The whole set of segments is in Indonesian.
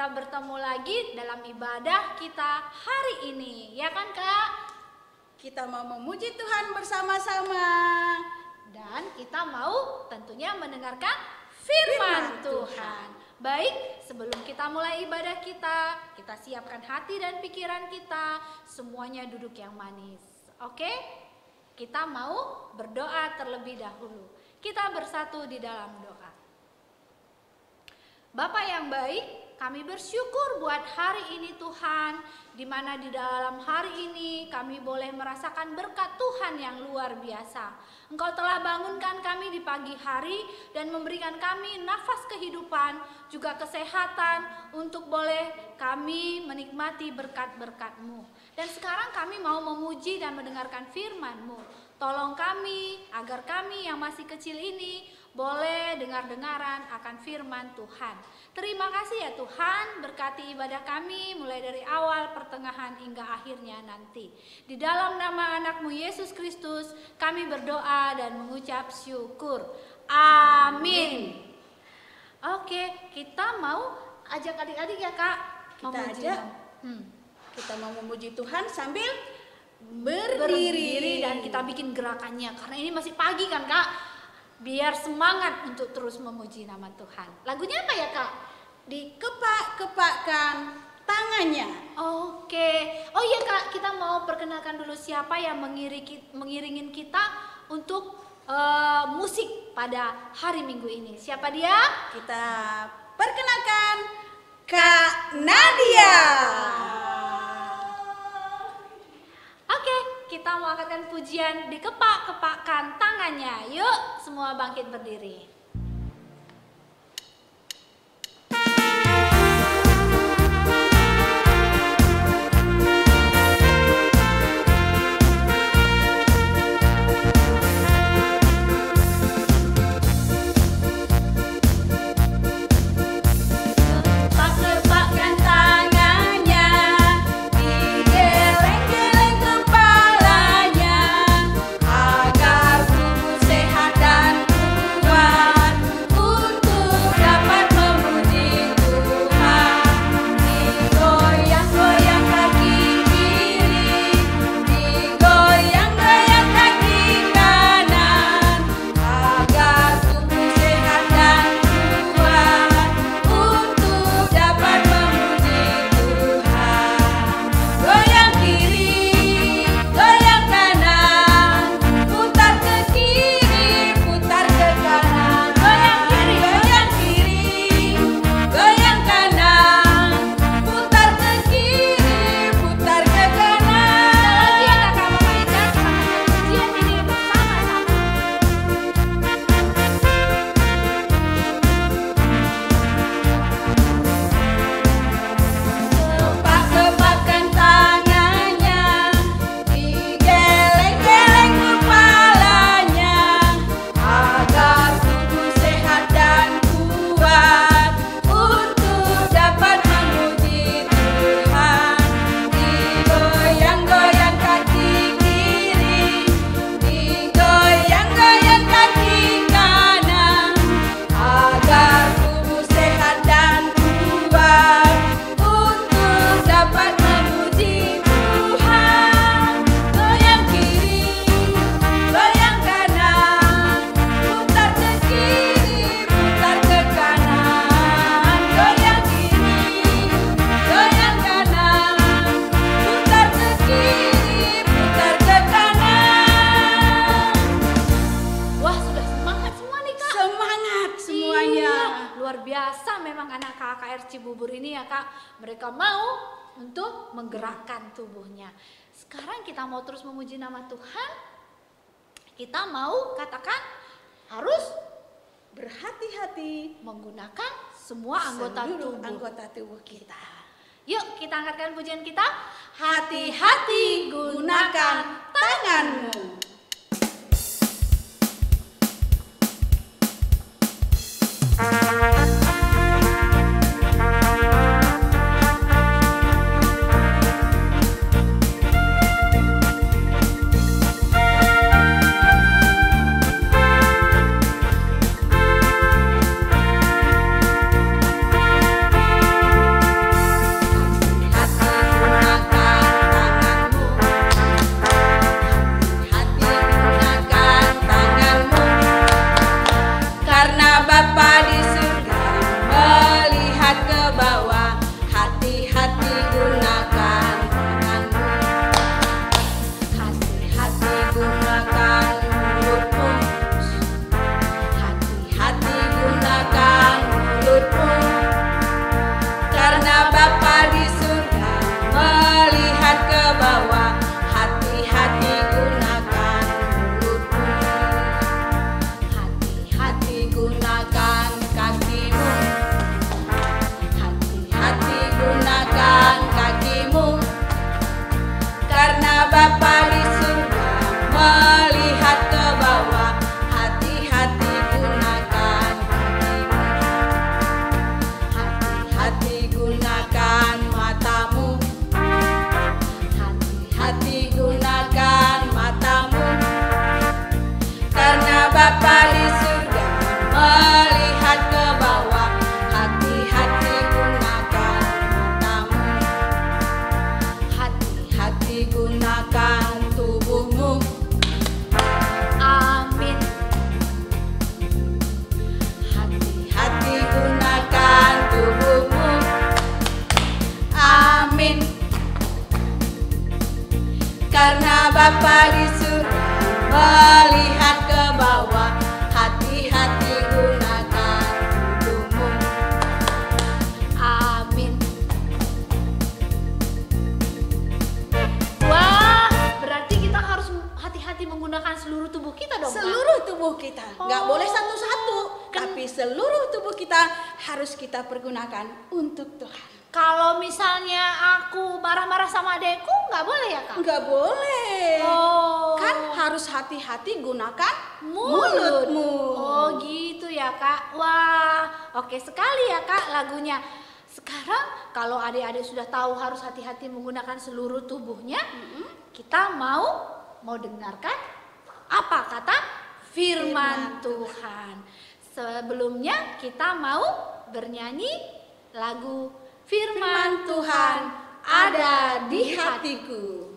kita bertemu lagi dalam ibadah kita hari ini, ya kan Kak? Kita mau memuji Tuhan bersama-sama. Dan kita mau tentunya mendengarkan firman Tuhan. Baik, sebelum kita mulai ibadah kita siapkan hati dan pikiran kita, semuanya duduk yang manis. Oke? Kita mau berdoa terlebih dahulu. Kita bersatu di dalam doa. Bapa yang baik, kami bersyukur buat hari ini Tuhan, di mana di dalam hari ini kami boleh merasakan berkat Tuhan yang luar biasa. Engkau telah bangunkan kami di pagi hari dan memberikan kami nafas kehidupan, juga kesehatan untuk boleh kami menikmati berkat-berkat-Mu. Dan sekarang kami mau memuji dan mendengarkan firman-Mu. Tolong kami agar kami yang masih kecil ini boleh dengar-dengaran akan firman Tuhan. Terima kasih ya Tuhan, berkati ibadah kami mulai dari awal, pertengahan hingga akhirnya nanti. Di dalam nama anak-Mu Yesus Kristus kami berdoa dan mengucap syukur. Amin. Oke, kita mau ajak adik-adik ya Kak. Kita mau memuji Tuhan sambil berdiri dan kita bikin gerakannya karena ini masih pagi kan Kak. Biar semangat untuk terus memuji nama Tuhan. Lagunya apa ya Kak? Dikepak-kepakkan tangannya. Oke. Oh iya Kak, kita mau perkenalkan dulu siapa yang mengiringin kita untuk musik pada hari Minggu ini. Siapa dia? Kita perkenalkan Kak Nadia. Oke, kita mau angkatkan pujian dikepak-kepakkan tangannya. Yuk, semua bangkit berdiri. Mereka mau untuk menggerakkan tubuhnya. Sekarang kita mau terus memuji nama Tuhan. Kita mau katakan harus berhati-hati menggunakan semua anggota tubuh kita. Yuk kita angkatkan pujian kita. Hati-hati gunakan tanganmu. Bapa di surga melihat ke bawah, hati-hati gunakan tanganmu, hati-hati gunakan mulutmu, hati-hati gunakan mulutmu, karena Bapa di surga melihat ke bawah, hati-hati gunakan mulutmu, hati-hati gunakan kakimu, hati-hati gunakan kakimu, karena Bapa di surga melihat ke bawah, hati-hati gunakan kakimu, hati-hati gunakan matamu, hati-hati gunakan matamu, karena Bapa di surga melihat ke bawah, hati-hati gunakan matamu, hati-hati gunakan tubuhmu. Amin. Hati-hati gunakan tubuhmu. Amin. Karena Bapa di surga melihat ke bawah, hati-hati gunakan tubuhmu. Amin. Wah, berarti kita harus hati-hati menggunakan seluruh tubuh kita dong, Kak? Seluruh tubuh kita, nggak Oh. boleh satu-satu, tapi seluruh tubuh kita harus kita pergunakan untuk Tuhan. Kalau misalnya aku marah-marah sama adekku, nggak boleh ya, Kak? Nggak boleh. Oh. Kan harus hati-hati gunakan Mulut. mulutmu. Oh gitu ya, Kak. Wah, oke sekali ya, Kak, lagunya. Sekarang kalau adik-adik sudah tahu harus hati-hati menggunakan seluruh tubuhnya, kita mau dengarkan apa kata firman Tuhan. Sebelumnya kita mau bernyanyi lagu Firman Tuhan ada di hatiku.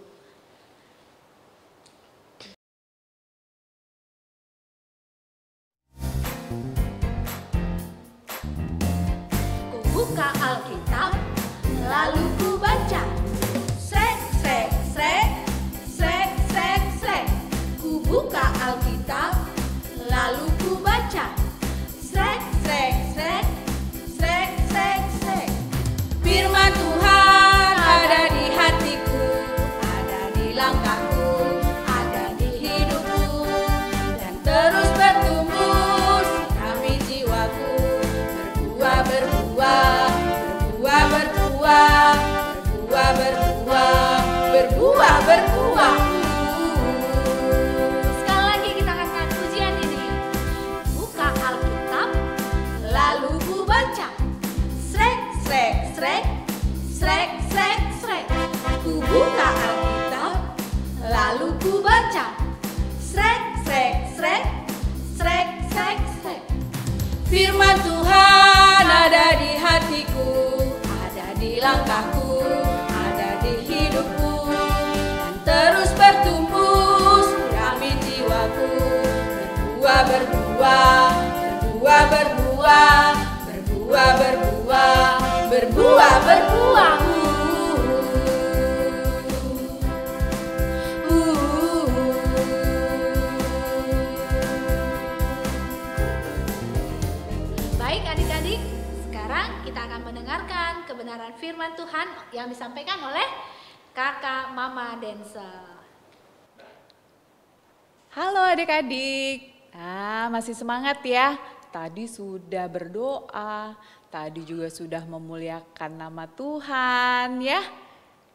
Ku buka Alkitab, lalu ku baca. Srek, srek, srek, srek, srek, srek. Ku buka Alkitab, lalu ku baca. Srek, srek, srek, srek, srek, srek. Firman Tuhan ada di hatiku, ada di langkahku, ada di hidupku, dan terus bertumbuh sirami jiwaku. Berbuah, berbuah, berbuah, berbuah, berbuah, berbuah, berbuah, berbuah. Sekali lagi kita akan angkat pujian ini. Buka Alkitab, Lalu ku baca, srek, srek, srek, srek, srek, srek. Ku buka Alkitab, lalu ku baca, srek, srek, srek, srek, srek, srek. Firman Tuhan ada di hatiku, ada di langkahku, ada di hidupku, dan terus bertumbuh sirami jiwaku. Berbuah, berbuah, berbuah, berbuah, berbuah, berbuah, berbuah, berbuah. baik adik-adik, sekarang kita akan mendengarkan kebenaran firman Tuhan yang disampaikan oleh Kakak Mama Denzel. Halo adik-adik, masih semangat ya? Tadi sudah berdoa, tadi juga sudah memuliakan nama Tuhan ya.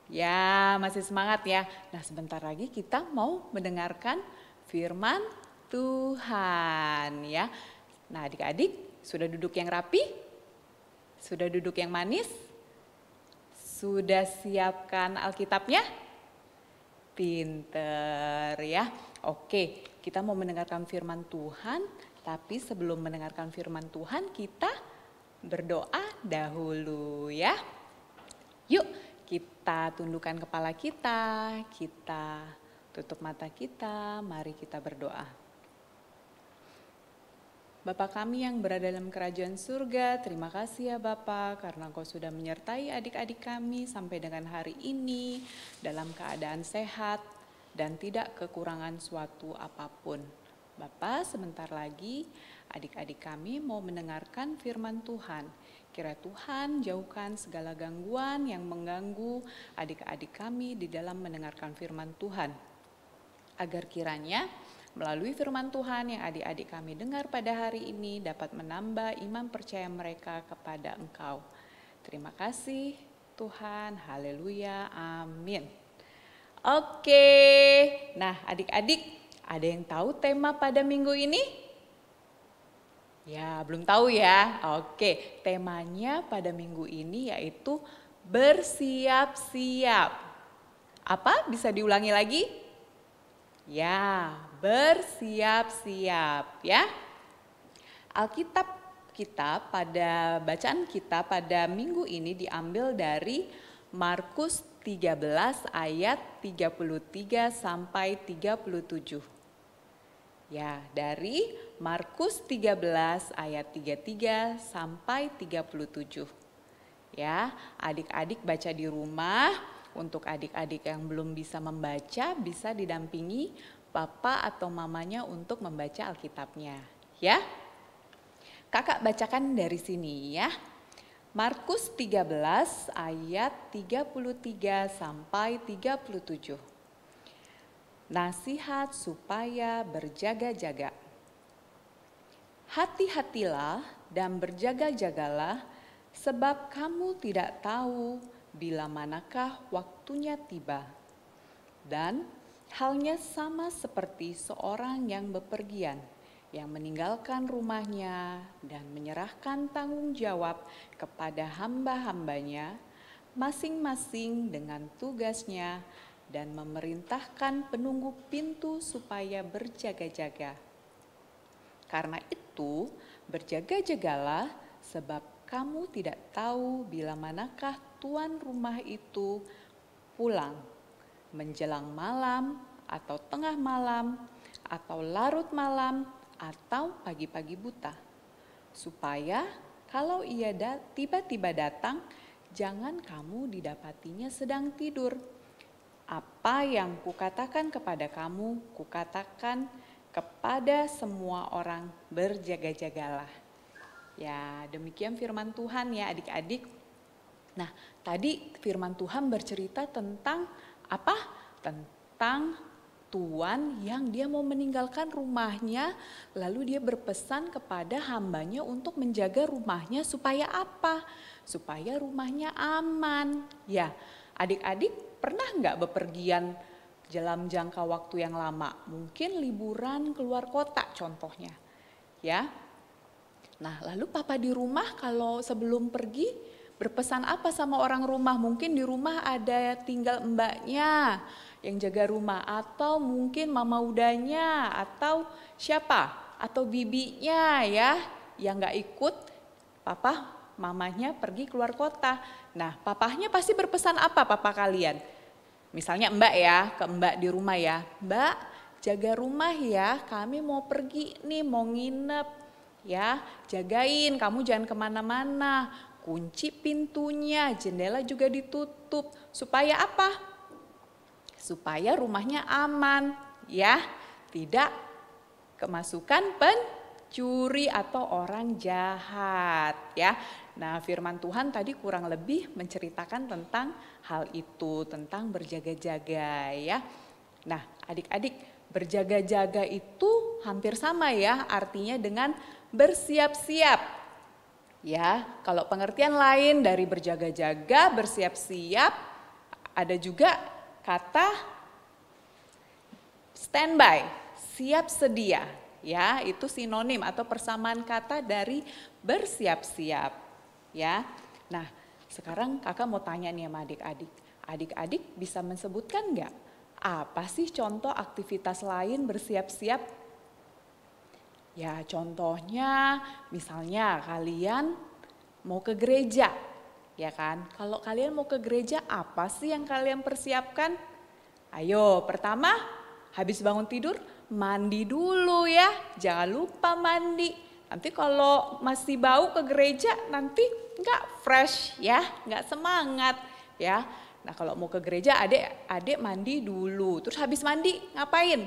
Ya, masih semangat ya. Nah, sebentar lagi kita mau mendengarkan firman Tuhan ya. Nah, adik-adik sudah duduk yang rapi? Sudah duduk yang manis? Sudah siapkan Alkitabnya? Pinter ya. Oke, kita mau mendengarkan firman Tuhan, tapi sebelum mendengarkan firman Tuhan kita berdoa dahulu ya. Yuk, kita tundukkan kepala kita tutup mata kita, mari kita berdoa. Bapa kami yang berada dalam kerajaan surga, terima kasih ya Bapa karena Engkau sudah menyertai adik-adik kami sampai dengan hari ini dalam keadaan sehat dan tidak kekurangan suatu apapun. Bapa, sebentar lagi adik-adik kami mau mendengarkan firman Tuhan. Kiranya Tuhan jauhkan segala gangguan yang mengganggu adik-adik kami di dalam mendengarkan firman Tuhan. Agar kiranya melalui firman Tuhan yang adik-adik kami dengar pada hari ini dapat menambah iman percaya mereka kepada Engkau. Terima kasih Tuhan, haleluya, amin. Oke, nah adik-adik ada yang tahu tema pada minggu ini? Ya, belum tahu ya. Oke, temanya pada minggu ini yaitu bersiap-siap. Apa? Bisa diulangi lagi? Ya, bersiap-siap ya. Alkitab kita pada bacaan kita pada minggu ini diambil dari Markus 13 ayat 33 sampai 37. Ya, dari Markus 13 ayat 33 sampai 37. Ya, adik-adik baca di rumah. Untuk adik-adik yang belum bisa membaca, bisa didampingi papa atau mamanya untuk membaca Alkitabnya, ya. Kakak bacakan dari sini ya. Markus 13 ayat 33 sampai 37. Nasihat supaya berjaga-jaga. Hati-hatilah dan berjaga-jagalah, sebab kamu tidak tahu bila manakah waktunya tiba. Dan halnya sama seperti seorang yang bepergian, yang meninggalkan rumahnya dan menyerahkan tanggung jawab kepada hamba-hambanya, masing-masing dengan tugasnya, dan memerintahkan penunggu pintu supaya berjaga-jaga. Karena itu, berjaga-jagalah, sebab kamu tidak tahu bila manakah tuan rumah itu pulang, menjelang malam atau tengah malam atau larut malam atau pagi-pagi buta. Supaya kalau ia tiba-tiba datang, jangan kamu didapatinya sedang tidur. Apa yang kukatakan kepada kamu, kukatakan kepada semua orang, berjaga-jagalah. Ya, demikian firman Tuhan ya adik-adik. Nah, tadi firman Tuhan bercerita tentang apa? Tentang tuan yang dia mau meninggalkan rumahnya, lalu dia berpesan kepada hambanya untuk menjaga rumahnya supaya apa? Supaya rumahnya aman. Ya, adik-adik pernah nggak bepergian dalam jangka waktu yang lama? Mungkin liburan keluar kota contohnya. Ya. Nah, lalu papa di rumah kalau sebelum pergi berpesan apa sama orang rumah? Mungkin di rumah ada tinggal mbaknya yang jaga rumah, atau mungkin mama udanya, atau siapa? Atau bibinya ya yang gak ikut papa mamanya pergi keluar kota. Nah, papahnya pasti berpesan apa papa kalian? Misalnya mbak ya, ke mbak di rumah ya. Mbak, jaga rumah ya, kami mau pergi nih, mau nginep. Ya, jagain, kamu jangan kemana-mana, kunci pintunya, jendela juga ditutup. Supaya apa? Supaya rumahnya aman, ya, tidak kemasukan pencuri atau orang jahat, ya. Nah, firman Tuhan tadi kurang lebih menceritakan tentang hal itu, tentang berjaga-jaga, ya. Nah, adik-adik, berjaga-jaga itu hampir sama ya artinya dengan bersiap-siap. Ya, kalau pengertian lain dari berjaga-jaga, bersiap-siap, ada juga kata standby, siap sedia. Ya, itu sinonim atau persamaan kata dari bersiap-siap. Ya, nah sekarang kakak mau tanya nih sama adik-adik. Adik-adik bisa mensebutkan nggak? Apa sih contoh aktivitas lain bersiap-siap? Ya contohnya misalnya kalian mau ke gereja, ya kan? Kalau kalian mau ke gereja apa sih yang kalian persiapkan? Ayo pertama habis bangun tidur mandi dulu ya, jangan lupa mandi. Nanti kalau masih bau ke gereja nanti nggak fresh ya, nggak semangat ya. Nah kalau mau ke gereja adik mandi dulu, terus habis mandi ngapain?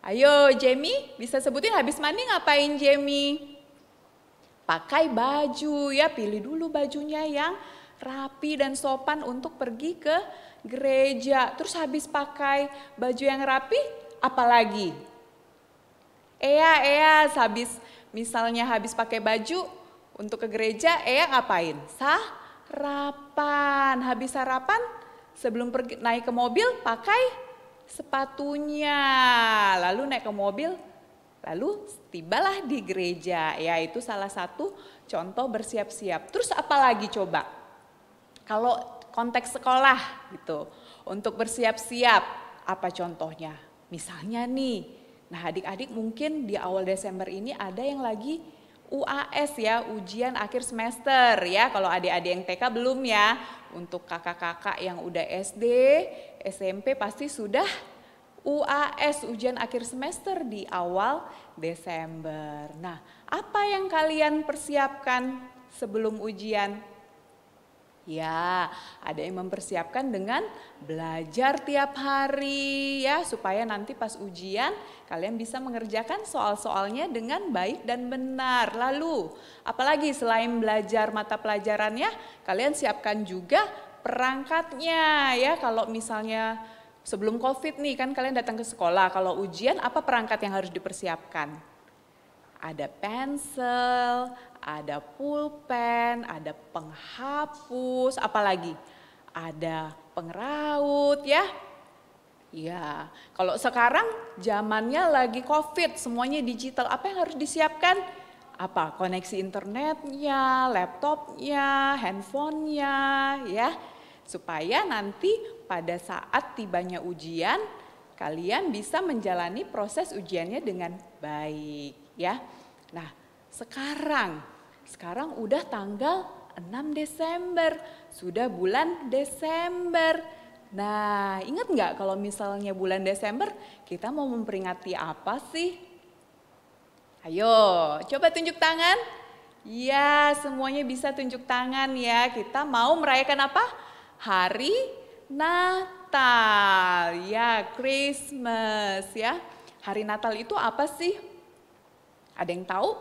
Ayo Jamie, bisa sebutin habis mandi ngapain Jamie? Pakai baju ya, pilih dulu bajunya yang rapi dan sopan untuk pergi ke gereja. Terus habis pakai baju yang rapi, apalagi? Misalnya habis pakai baju untuk ke gereja, ngapain? Sarapan. Habis sarapan, sebelum pergi naik ke mobil, pakai sepatunya. Lalu naik ke mobil, lalu tibalah di gereja. Ya, itu salah satu contoh bersiap-siap. Terus apalagi coba? Kalau konteks sekolah gitu, untuk bersiap-siap, apa contohnya? Misalnya nih, nah adik-adik mungkin di awal Desember ini ada yang lagi UAS ya, ujian akhir semester ya. Kalau adik-adik yang TK belum ya. Untuk kakak-kakak yang udah SD, SMP pasti sudah UAS, ujian akhir semester di awal Desember. Nah, apa yang kalian persiapkan sebelum ujian? Ya, ada yang mempersiapkan dengan belajar tiap hari ya, supaya nanti pas ujian kalian bisa mengerjakan soal-soalnya dengan baik dan benar. Lalu, apalagi selain belajar mata pelajarannya, kalian siapkan juga perangkatnya ya. Kalau misalnya sebelum COVID nih kan kalian datang ke sekolah, kalau ujian apa perangkat yang harus dipersiapkan? Ada pensel, ada pulpen, ada penghapus, apalagi ada pengraut ya. Ya, kalau sekarang zamannya lagi COVID, semuanya digital. Apa yang harus disiapkan? Apa? Koneksi internetnya, laptopnya, handphonenya ya. Supaya nanti pada saat tibanya ujian, kalian bisa menjalani proses ujiannya dengan baik. Ya, nah sekarang udah tanggal 6 Desember, sudah bulan Desember. Nah ingat nggak kalau misalnya bulan Desember kita mau memperingati apa sih? Ayo coba tunjuk tangan. Ya semuanya bisa tunjuk tangan ya, kita mau merayakan apa? Hari Natal ya, Christmas ya. Hari Natal itu apa sih? Ada yang tahu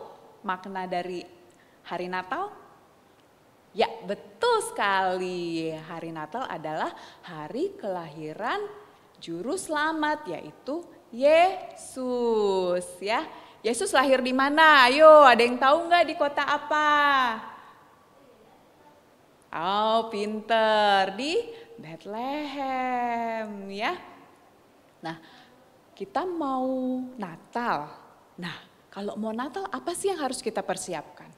makna dari hari Natal? Ya, betul sekali. Hari Natal adalah hari kelahiran juru selamat, yaitu Yesus ya. Yesus lahir di mana? Ayo, ada yang tahu nggak di kota apa? Oh, pinter, di Bethlehem ya. Nah, kita mau Natal. Nah, kalau mau Natal apa sih yang harus kita persiapkan?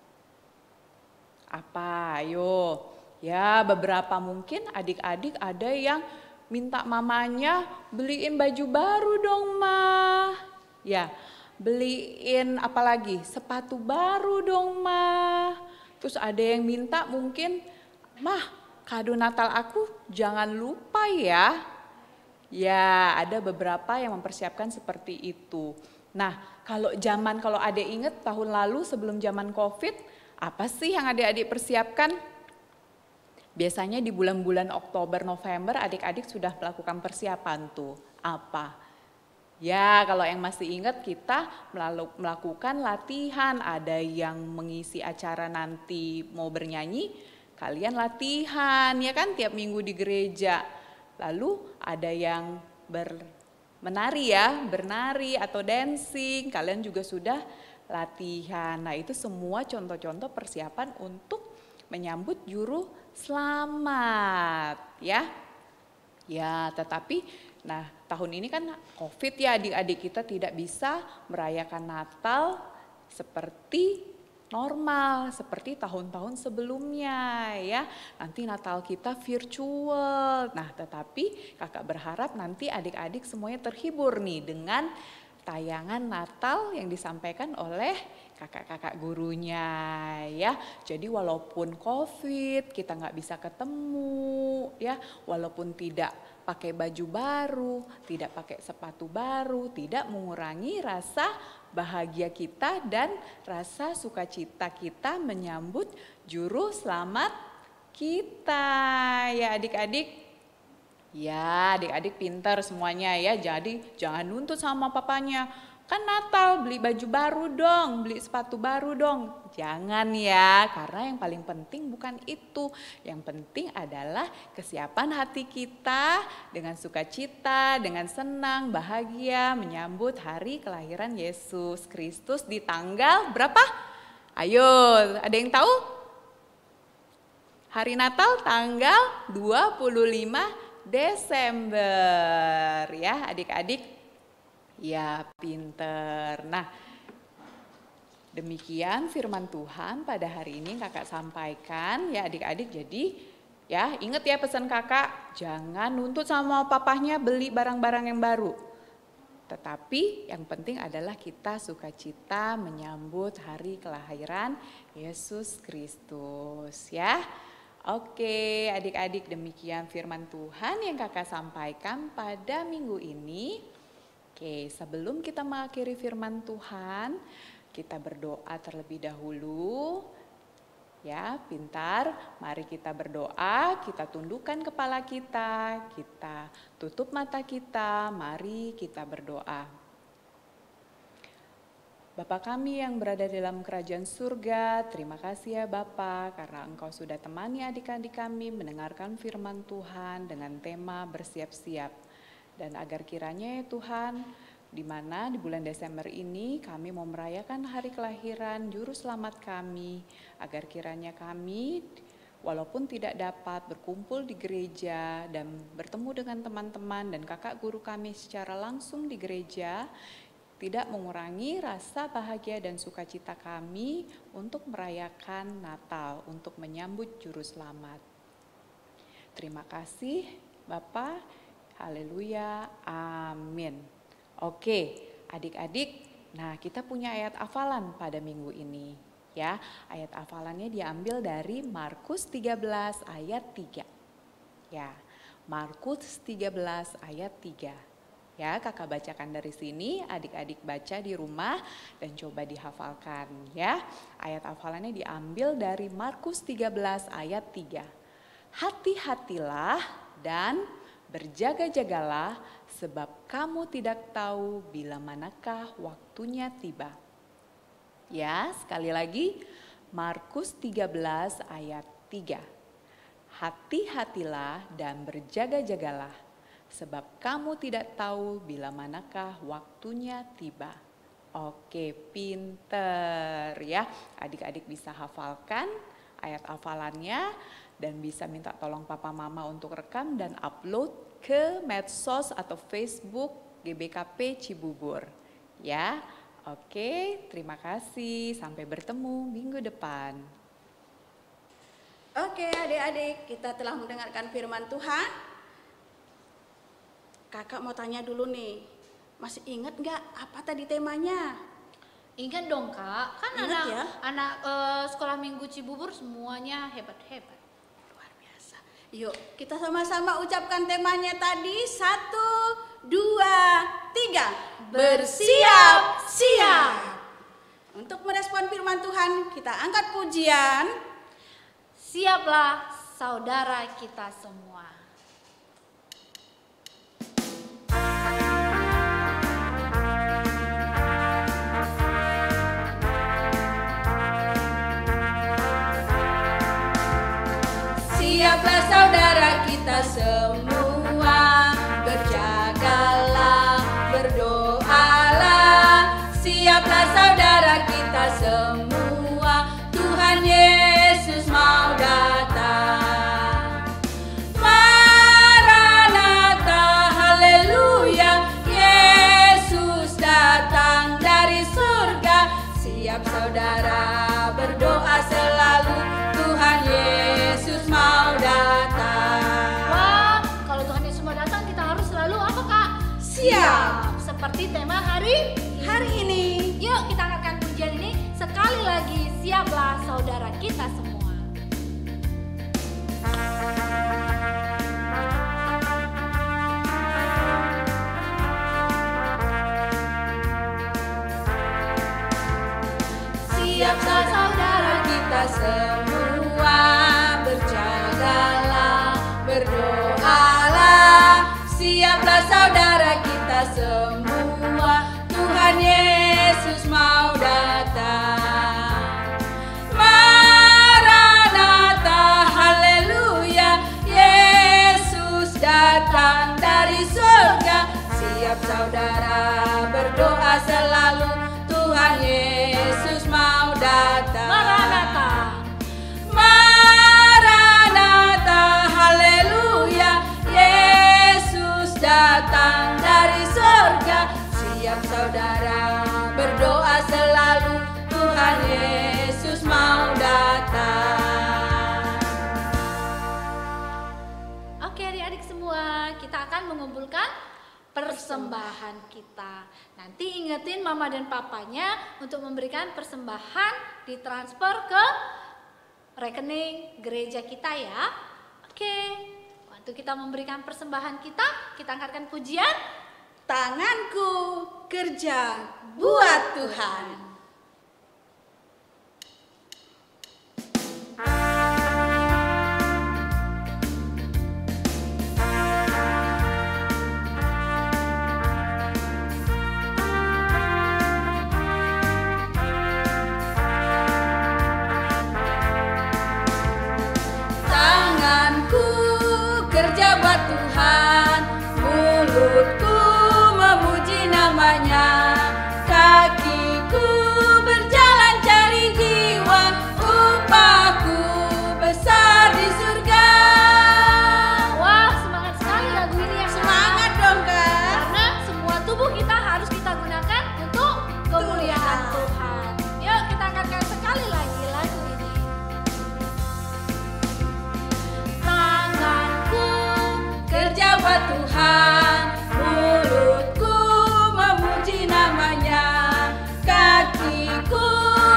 Apa? Ayo. Ya beberapa mungkin adik-adik ada yang minta mamanya beliin baju baru dong Ma. Ya beliin apa lagi? Sepatu baru dong Ma. Terus ada yang minta mungkin, Mah kado Natal aku jangan lupa ya. Ya ada beberapa yang mempersiapkan seperti itu. Nah, kalau adik ingat tahun lalu sebelum zaman COVID, apa sih yang adik-adik persiapkan? Biasanya di bulan-bulan Oktober, November adik-adik sudah melakukan persiapan tuh. Apa? Ya, kalau yang masih ingat kita melakukan latihan, ada yang mengisi acara nanti mau bernyanyi, kalian latihan ya kan tiap minggu di gereja. Lalu ada yang bernari atau dancing, kalian juga sudah latihan. Nah itu semua contoh-contoh persiapan untuk menyambut juru selamat ya. Ya tetapi tahun ini kan COVID ya, adik-adik kita tidak bisa merayakan Natal seperti normal, seperti tahun-tahun sebelumnya ya. Nanti Natal kita virtual. Nah tetapi kakak berharap nanti adik-adik semuanya terhibur nih dengan tayangan Natal yang disampaikan oleh kakak-kakak gurunya ya. Jadi walaupun COVID kita nggak bisa ketemu ya, walaupun tidak pakai baju baru, tidak pakai sepatu baru, tidak mengurangi rasa bahagia kita dan rasa sukacita kita menyambut juru selamat kita. Ya adik-adik. Ya, adik-adik pintar semuanya ya. Jadi jangan nuntut sama papanya. Kan Natal, beli baju baru dong, beli sepatu baru dong. Jangan ya, karena yang paling penting bukan itu. Yang penting adalah kesiapan hati kita dengan sukacita, dengan senang, bahagia menyambut hari kelahiran Yesus Kristus di tanggal berapa? Ayo, ada yang tahu? Hari Natal tanggal 25 Desember ya adik-adik. Ya pinter. Nah demikian firman Tuhan pada hari ini kakak sampaikan ya adik-adik. Jadi ya ingat ya pesan kakak, jangan nuntut sama papahnya beli barang-barang yang baru. Tetapi yang penting adalah kita sukacita menyambut hari kelahiran Yesus Kristus ya. Oke adik-adik, demikian firman Tuhan yang kakak sampaikan pada minggu ini. Oke, sebelum kita mengakhiri firman Tuhan, kita berdoa terlebih dahulu. Ya, pintar. Mari kita berdoa, kita tundukkan kepala kita tutup mata kita, mari kita berdoa. Bapa kami yang berada dalam kerajaan surga, terima kasih ya Bapa karena Engkau sudah temani adik-adik kami mendengarkan firman Tuhan dengan tema bersiap-siap. Dan agar kiranya ya Tuhan, di mana di bulan Desember ini kami mau merayakan hari kelahiran Juru Selamat kami, agar kiranya kami walaupun tidak dapat berkumpul di gereja dan bertemu dengan teman-teman dan kakak guru kami secara langsung di gereja, tidak mengurangi rasa bahagia dan sukacita kami untuk merayakan Natal, untuk menyambut Juru Selamat. Terima kasih Bapa, haleluya, amin. Oke adik-adik, nah kita punya ayat hafalan pada minggu ini. Ya, ayat hafalannya diambil dari Markus 13 ayat 3. Ya, Markus 13 ayat 3. Ya, kakak bacakan dari sini, adik-adik baca di rumah dan coba dihafalkan ya. Ayat hafalannya diambil dari Markus 13 ayat 3. Hati-hatilah dan berjaga-jagalah sebab kamu tidak tahu bila manakah waktunya tiba. Ya, sekali lagi Markus 13 ayat 3. Hati-hatilah dan berjaga-jagalah sebab kamu tidak tahu bila manakah waktunya tiba. Oke, pinter ya. Adik-adik bisa hafalkan ayat hafalannya dan bisa minta tolong papa mama untuk rekam dan upload ke medsos atau Facebook GBKP Cibubur. Ya, oke, terima kasih. Sampai bertemu minggu depan. Oke adik-adik, kita telah mendengarkan firman Tuhan. Kakak mau tanya dulu nih, masih ingat nggak apa tadi temanya? Ingat dong kak, kan Ingat ya? anak sekolah minggu Cibubur semuanya hebat-hebat. Luar biasa. Yuk kita sama-sama ucapkan temanya tadi. 1, 2, 3. Bersiap-siap. Untuk merespon firman Tuhan, kita angkat pujian. Siaplah saudara kita semua. Siaplah saudara kita semua, berjagalah, berdoalah. Siaplah saudara kita semua, Tuhan Yesus mau datang. Maranatha, haleluya, Yesus datang dari surga. Siap saudara berdoa selalu, Tuhan Yesus mau datang. Wah, kalau Tuhan Yesus mau datang kita harus selalu apa kak? Siap. Seperti tema hari ini. Yuk kita angkatkan pujian ini sekali lagi. Siaplah saudara kita semua. setiap saudara berdoa selalu, Tuhan Yesus mau datang. Oke adik-adik semua, kita akan mengumpulkan persembahan kita. Nanti ingetin mama dan papanya untuk memberikan persembahan ditransfer ke rekening gereja kita ya. Oke, waktu kita memberikan persembahan kita angkatkan pujian. Tanganku kerja buat Tuhan. Tanganku kerja buat Tuhan, mulutku memuji namanya, kakiku berjalan cari jiwa, upahku besar di surga. Wah, semangat sekali lagu ini ya. Semangat dong Kak. Karena semua tubuh kita harus kita gunakan untuk kemuliaan Tuhan. Yuk kita angkatkan sekali lagi lagu ini. Tanganku Kerja buat Tuhan, mulutku memuji namanya, kakiku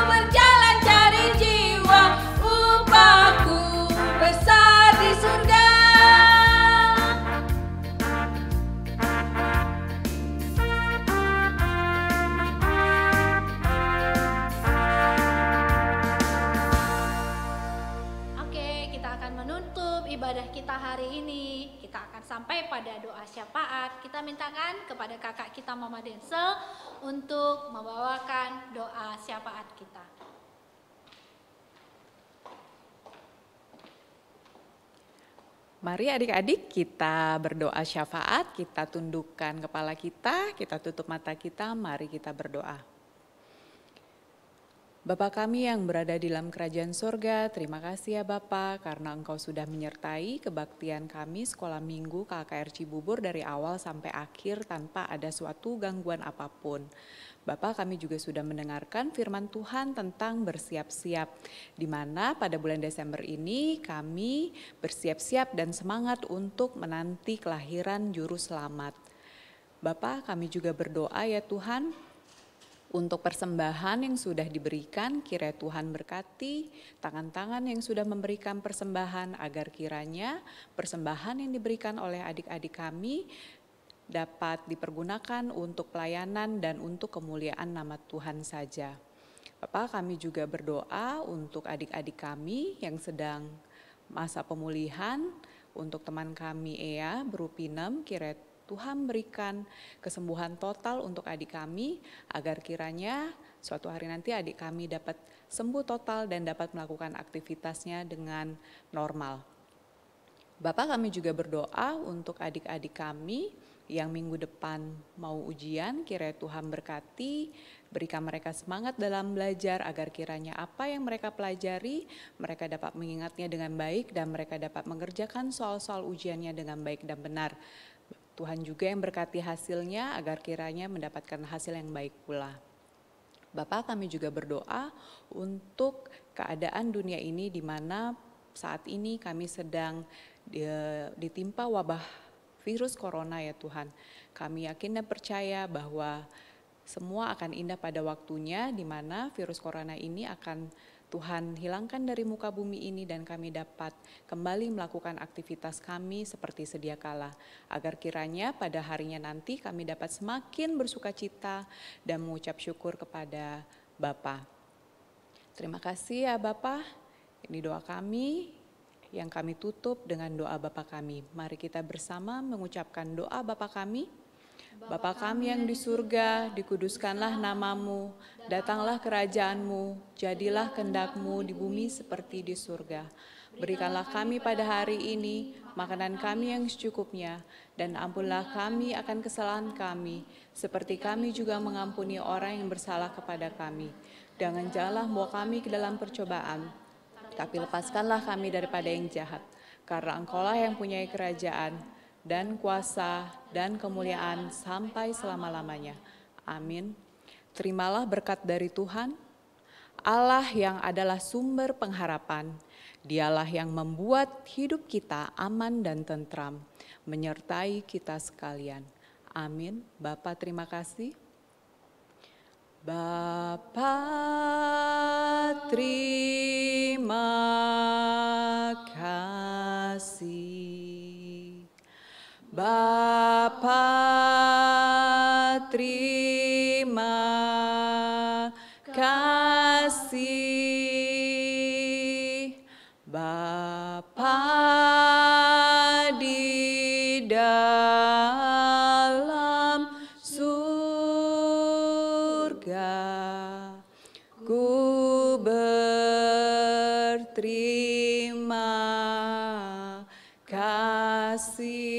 berjalan cari jiwa, upahku besar di surga. Oke, kita akan menutup ibadah kita hari ini. Kita akan sampai pada doa syafaat. Kita mintakan kepada kakak kita Mama Densel untuk membawakan doa syafaat kita. Mari adik-adik kita berdoa syafaat, kita tundukkan kepala kita tutup mata kita, mari kita berdoa. Bapa kami yang berada di dalam kerajaan surga, terima kasih ya Bapa karena Engkau sudah menyertai kebaktian kami sekolah minggu KKR Cibubur dari awal sampai akhir tanpa ada suatu gangguan apapun. Bapa, kami juga sudah mendengarkan firman Tuhan tentang bersiap-siap, di mana pada bulan Desember ini kami bersiap-siap dan semangat untuk menanti kelahiran Juru Selamat. Bapa, kami juga berdoa ya Tuhan, untuk persembahan yang sudah diberikan, kiranya Tuhan berkati tangan-tangan yang sudah memberikan persembahan, agar kiranya persembahan yang diberikan oleh adik-adik kami dapat dipergunakan untuk pelayanan dan untuk kemuliaan nama Tuhan saja. Bapak, kami juga berdoa untuk adik-adik kami yang sedang masa pemulihan, untuk teman kami Ea Berupinem, kiranya Tuhan berikan kesembuhan total untuk adik kami, agar kiranya suatu hari nanti adik kami dapat sembuh total dan dapat melakukan aktivitasnya dengan normal. Bapak, kami juga berdoa untuk adik-adik kami yang minggu depan mau ujian, kiranya Tuhan berkati, berikan mereka semangat dalam belajar agar kiranya apa yang mereka pelajari, mereka dapat mengingatnya dengan baik dan mereka dapat mengerjakan soal-soal ujiannya dengan baik dan benar. Tuhan juga yang berkati hasilnya agar kiranya mendapatkan hasil yang baik pula. Bapak, kami juga berdoa untuk keadaan dunia ini di mana saat ini kami sedang ditimpa wabah virus corona ya Tuhan. Kami yakin dan percaya bahwa semua akan indah pada waktunya, di mana virus corona ini akan Tuhan hilangkan dari muka bumi ini dan kami dapat kembali melakukan aktivitas kami seperti sedia kala. Agar kiranya pada harinya nanti kami dapat semakin bersuka cita dan mengucap syukur kepada Bapa. Terima kasih ya Bapa, ini doa kami yang kami tutup dengan doa Bapa kami. Mari kita bersama mengucapkan doa Bapa kami. Bapa kami yang di surga, dikuduskanlah namamu, datanglah kerajaanmu, jadilah kehendak-Mu di bumi seperti di surga. Berikanlah kami pada hari ini makanan kami yang secukupnya, dan ampunlah kami akan kesalahan kami, seperti kami juga mengampuni orang yang bersalah kepada kami. Dan janganlah membawa kami ke dalam percobaan, tapi lepaskanlah kami daripada yang jahat, karena Engkaulah yang punya kerajaan, dan kuasa, dan kemuliaan sampai selama-lamanya. Amin. Terimalah berkat dari Tuhan, Allah yang adalah sumber pengharapan. Dialah yang membuat hidup kita aman dan tentram, menyertai kita sekalian. Amin. Bapa, terima kasih. Bapa, terima kasih. Bapa, terima kasih. Bapa di dalam surga, ku berterima kasih.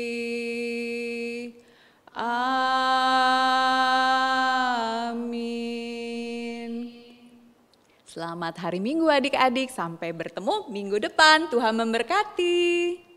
Amin. Selamat hari Minggu adik-adik, sampai bertemu minggu depan. Tuhan memberkati.